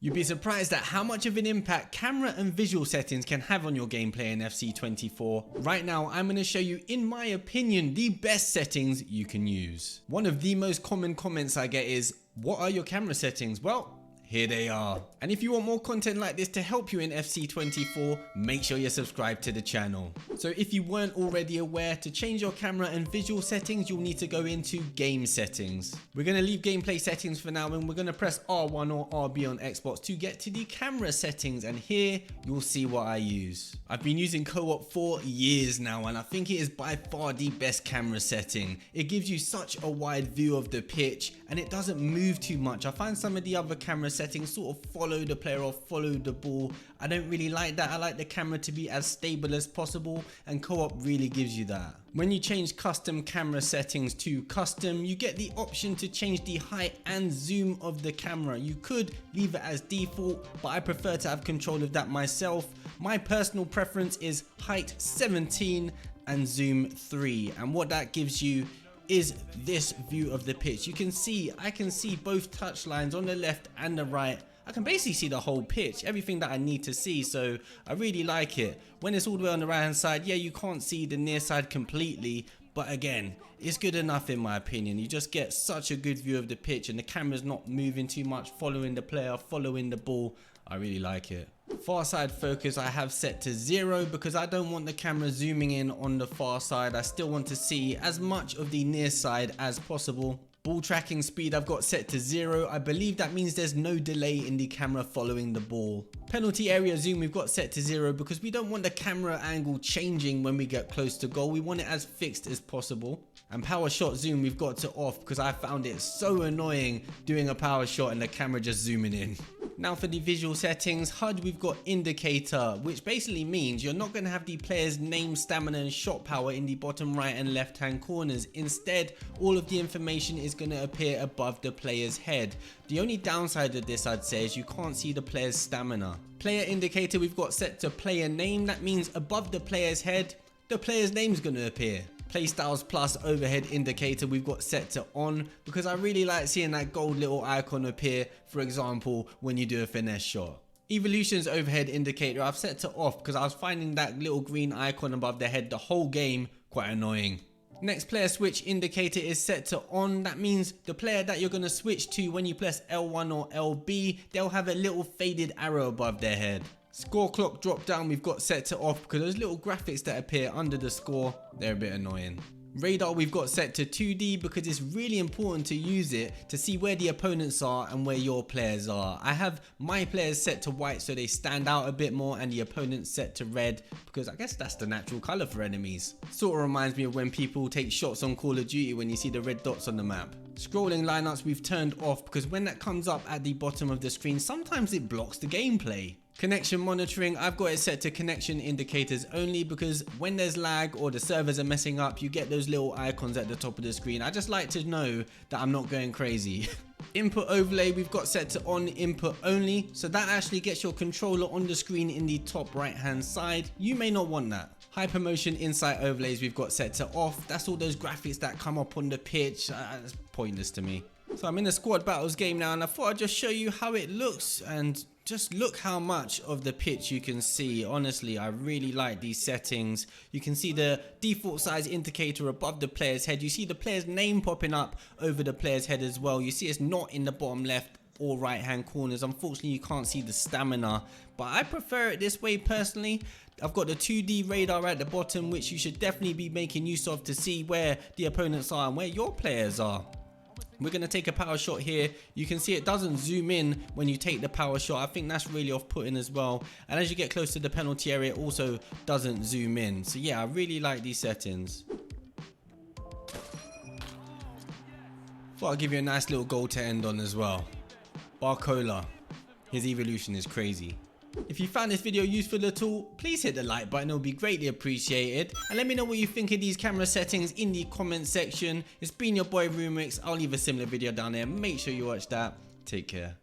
You'd be surprised at how much of an impact camera and visual settings can have on your gameplay in FC24. Right now, I'm going to show you, in my opinion, the best settings you can use. One of the most common comments I get is, what are your camera settings? Well, here they are. And if you want more content like this to help you in FC24, make sure you're subscribed to the channel. So if you weren't already aware, to change your camera and visual settings, you'll need to go into game settings. We're going to leave gameplay settings for now, and we're going to press R1 or RB on Xbox to get to the camera settings, and here you'll see what I use. I've been using co-op for years now, and I think it is by far the best camera setting. It gives you such a wide view of the pitch, and it doesn't move too much. I find some of the other camera settings sort of follow the player or follow the ball. I don't really like that. I like the camera to be as stable as possible, and co-op really gives you that. When you change custom camera settings to custom, you get the option to change the height and zoom of the camera. You could leave it as default, but I prefer to have control of that myself. My personal preference is height 17 and zoom 3, and what that gives you is this view of the pitch. I can see both touch lines on the left and the right. I can basically see the whole pitch, everything that I need to see, so I really like it. When it's all the way on the right hand side, yeah, you can't see the near side completely, but again, it's good enough in my opinion. You just get such a good view of the pitch, and the camera's not moving too much, following the player, following the ball. I really like it. Far side focus I have set to 0 because I don't want the camera zooming in on the far side. I still want to see as much of the near side as possible. Ball tracking speed I've got set to 0. I believe that means there's no delay in the camera following the ball. Penalty area zoom we've got set to 0 because we don't want the camera angle changing when we get close to goal. We want it as fixed as possible. And power shot zoom we've got to off because I found it so annoying doing a power shot and the camera just zooming in. Now for the visual settings, HUD we've got indicator, which basically means you're not going to have the player's name, stamina and shot power in the bottom right and left hand corners. Instead, all of the information is going to appear above the player's head. The only downside of this I'd say is you can't see the player's stamina. Player indicator we've got set to player name. That means above the player's head, the player's name is going to appear. Playstyles plus overhead indicator we've got set to on because I really like seeing that gold little icon appear, for example, when you do a finesse shot. Evolution's overhead indicator I've set to off because I was finding that little green icon above the head the whole game quite annoying. Next, player switch indicator is set to on. That means the player that you're going to switch to when you press L1 or LB, they'll have a little faded arrow above their head. Score clock drop down we've got set to off because those little graphics that appear under the score, they're a bit annoying. Radar we've got set to 2D because it's really important to use it to see where the opponents are and where your players are. I have my players set to white so they stand out a bit more, and the opponents set to red because I guess that's the natural colour for enemies. Sort of reminds me of when people take shots on Call of Duty when you see the red dots on the map. Scrolling lineups we've turned off because when that comes up at the bottom of the screen, sometimes it blocks the gameplay. Connection monitoring, I've got it set to connection indicators only because when there's lag or the servers are messing up, you get those little icons at the top of the screen. I just like to know that I'm not going crazy. Input overlay we've got set to on input only, so that actually gets your controller on the screen in the top right hand side. You may not want that. Hypermotion insight overlays we've got set to off. That's all those graphics that come up on the pitch. That's pointless to me. So I'm in the squad battles game now, and I thought I'd just show you how it looks, and just look how much of the pitch you can see. Honestly, I really like these settings. You can see the default size indicator above the player's head. You see the player's name popping up over the player's head as well. You see it's not in the bottom left or right hand corners. Unfortunately, you can't see the stamina, but I prefer it this way personally. I've got the 2D radar at the bottom, which you should definitely be making use of to see where the opponents are and where your players are. We're going to take a power shot here. You can see it doesn't zoom in when you take the power shot. I think that's really off-putting as well. And as you get close to the penalty area, it also doesn't zoom in. So yeah, I really like these settings. Thought I'd give you a nice little goal to end on as well. Barcola, his evolution is crazy. If you found this video useful at all, please hit the like button, it would be greatly appreciated. And let me know what you think of these camera settings in the comment section. It's been your boy Rumix. I'll leave a similar video down there. Make sure you watch that. Take care.